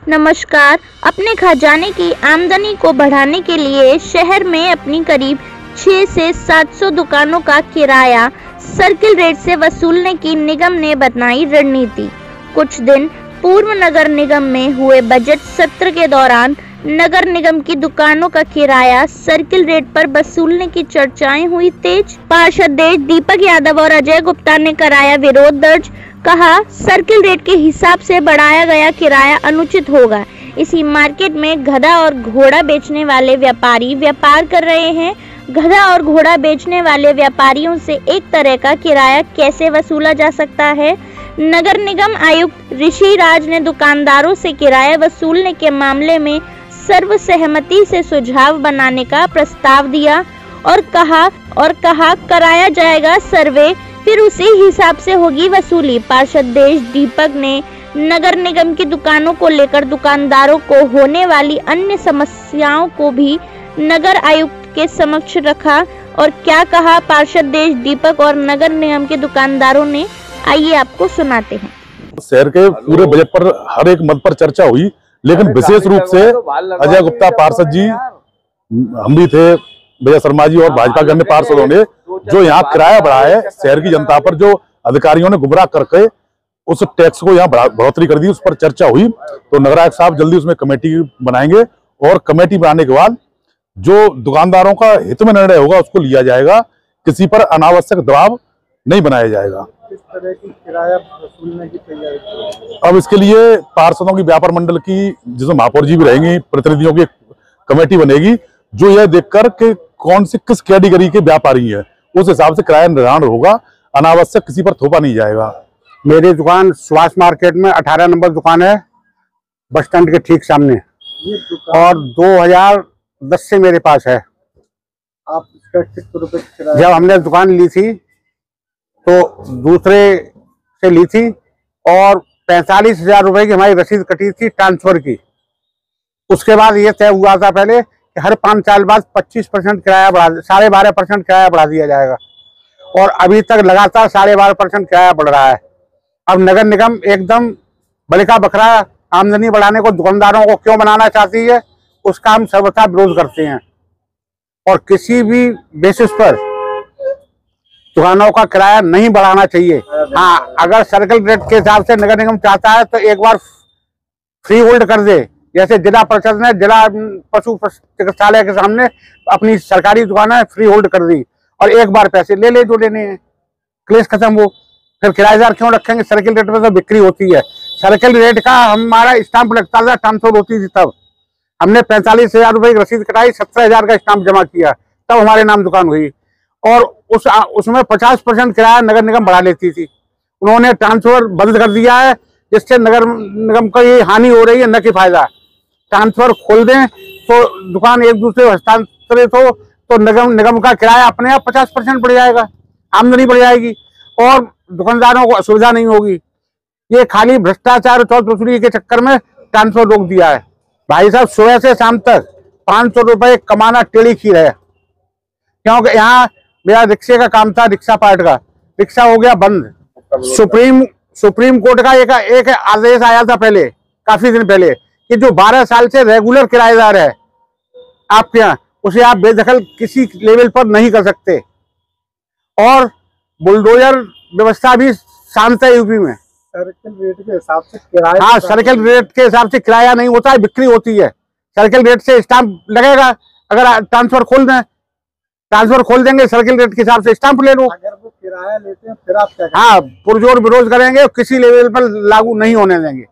नमस्कार। अपने खजाने की आमदनी को बढ़ाने के लिए शहर में अपनी करीब 6 से 700 दुकानों का किराया सर्किल रेट से वसूलने की निगम ने बनाई रणनीति। कुछ दिन पूर्व नगर निगम में हुए बजट सत्र के दौरान नगर निगम की दुकानों का किराया सर्किल रेट पर वसूलने की चर्चाएं हुई तेज। पार्षद दीपक यादव और अजय गुप्ता ने कराया विरोध दर्ज। कहा, सर्किल रेट के हिसाब से बढ़ाया गया किराया अनुचित होगा। इसी मार्केट में गधा और घोड़ा बेचने वाले व्यापारी व्यापार कर रहे हैं। गधा और घोड़ा बेचने वाले व्यापारियों से एक तरह का किराया कैसे वसूला जा सकता है? नगर निगम आयुक्त ऋषि राज ने दुकानदारों से किराया वसूलने के मामले में सर्वसहमति से सुझाव बनाने का प्रस्ताव दिया और कहा कराया जाएगा सर्वे, फिर उसी हिसाब से होगी वसूली। पार्षद दीपक ने नगर निगम की दुकानों को लेकर दुकानदारों को होने वाली अन्य समस्याओं को भी नगर आयुक्त के समक्ष रखा और क्या कहा पार्षद दीपक और नगर निगम के दुकानदारों ने, आइए आपको सुनाते हैं। शहर के पूरे बजट पर हर एक मद पर चर्चा हुई, लेकिन विशेष रूप से अजय गुप्ता पार्षद जी, हम भी थे, भैया शर्मा जी और भाजपा के अन्य पार्षदों ने जो यहाँ किराया बढ़ाया है, शहर की जनता पर जो अधिकारियों ने गुमराह करके उस टैक्स को यहाँ बढ़ोतरी कर दी, उस पर चर्चा हुई। तो नगर आयुक्त साहब जल्दी उसमें कमेटी बनाएंगे और कमेटी बनाने के बाद जो दुकानदारों का हित में निर्णय होगा उसको लिया जाएगा। किसी पर अनावश्यक दबाव नहीं बनाया जाएगा। किस तरह की किराया वसूलने की तैयारी? अब इसके लिए पार्षदों की व्यापार मंडल की, जिसमें महापौर जी भी रहेंगी, प्रतिनिधियों की कमेटी बनेगी जो यह देखकर कि कौन सी किस कैटेगरी के व्यापारी है, उस हिसाब से किराया निर्धारण होगा। अनावश्यक किसी पर थोपा नहीं जाएगा। मेरी दुकान सुभाष मार्केट में 18 नंबर दुकान है, बस स्टैंड के ठीक सामने, और 2010 से मेरे पास है। आप जब हमने दुकान ली थी तो दूसरे से ली थी और 45,000 रुपए की हमारी रसीद कटी थी ट्रांसफर की। उसके बाद ये तय हुआ था पहले कि हर 5 साल बाद 25% किराया बढ़ा, 12.5% किराया बढ़ा दिया जाएगा, और अभी तक लगातार 12.5% किराया बढ़ रहा है। अब नगर निगम एकदम बलिका बकरा आमदनी बढ़ाने को दुकानदारों को क्यों बनाना चाहती है, उसका हम सर्वथा विरोध करते हैं और किसी भी बेसिस पर दुकानों का किराया नहीं बढ़ाना चाहिए। हाँ, अगर सर्किल रेट के हिसाब से नगर निगम चाहता है तो एक बार फ्री होल्ड कर दे, जैसे जिला परिषद ने जिला पशु चिकित्सालय के सामने अपनी सरकारी दुकानें फ्री होल्ड कर दी और एक बार पैसे ले ले जो लेने हैं, क्लेश खत्म हो। फिर किराएदार क्यों रखेंगे? सर्किल रेट में तो बिक्री होती है। सर्किल रेट का हमारा स्टाम्प लगता था, ट्रांसफर होती थी, तब हमने 45,000 रुपए की रसीद कटाई, 17,000 का स्टाम्प जमा किया, तब हमारे नाम दुकान हुई। और उसमें 50% किराया नगर निगम बढ़ा लेती थी। उन्होंने ट्रांसफर बंद कर दिया है, जिससे नगर निगम को ये हानि हो रही है, न कि फायदा। ट्रांसफर खोल दें तो दुकान एक दूसरे को हस्तांतरित हो तो निगम का किराया अपने आप 50% बढ़ जाएगा, आमदनी बढ़ जाएगी और दुकानदारों को असुविधा नहीं होगी। ये खाली भ्रष्टाचार और चौथ वसूली के चक्कर में ट्रांसफर रोक दिया है। भाई साहब, सुबह से शाम तक 500 रुपए कमाना टेढ़ी खीर है, क्योंकि यहाँ मेरा रिक्शे का काम था, रिक्शा पार्ट का, रिक्शा हो गया बंद। सुप्रीम कोर्ट का एक आदेश आया था पहले, काफी दिन पहले, कि जो 12 साल से रेगुलर किराएदार है आपके यहाँ, उसे आप बेदखल किसी लेवल पर नहीं कर सकते। और बुलडोजर व्यवस्था भी शांत है यूपी में। सर्किल रेट के हिसाब से किराया? हाँ, सर्किल रेट के हिसाब से किराया नहीं होता है, बिक्री होती है। सर्किल रेट से स्टाम्प लगेगा। अगर ट्रांसफर खोल देंगे, सर्किल रेट के हिसाब से स्टाम्प ले लो। अगर वो किराया लेते हैं फिर आप क्या करेंगे? हाँ, पुरजोर विरोध करेंगे, किसी लेवल पर लागू नहीं होने देंगे।